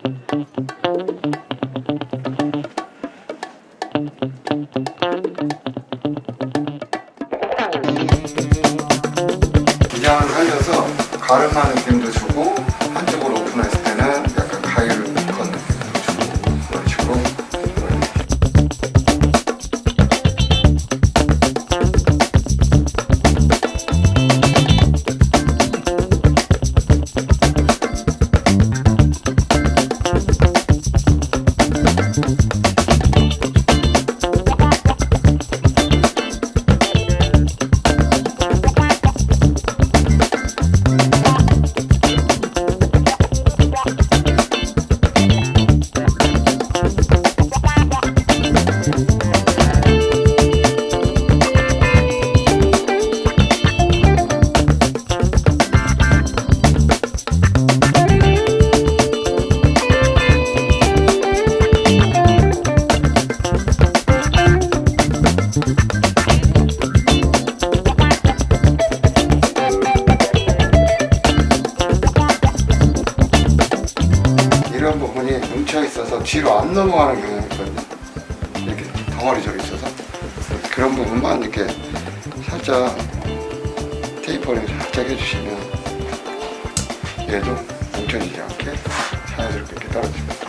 기장을 살려서 가르마 느낌도 주고, 한쪽으로 오픈했을 때는 약간 가위를 건 느낌도 주고, 그런 식으로. 이런 부분이 뭉쳐 있어서 뒤로 안 넘어가는 경향이 있거든요. 이렇게 덩어리적으로 있어서 그런 부분만 이렇게 살짝 테이퍼링 살짝 해주시면 얘도 뭉쳐지지 않게 자연스럽게 이렇게 떨어집니다.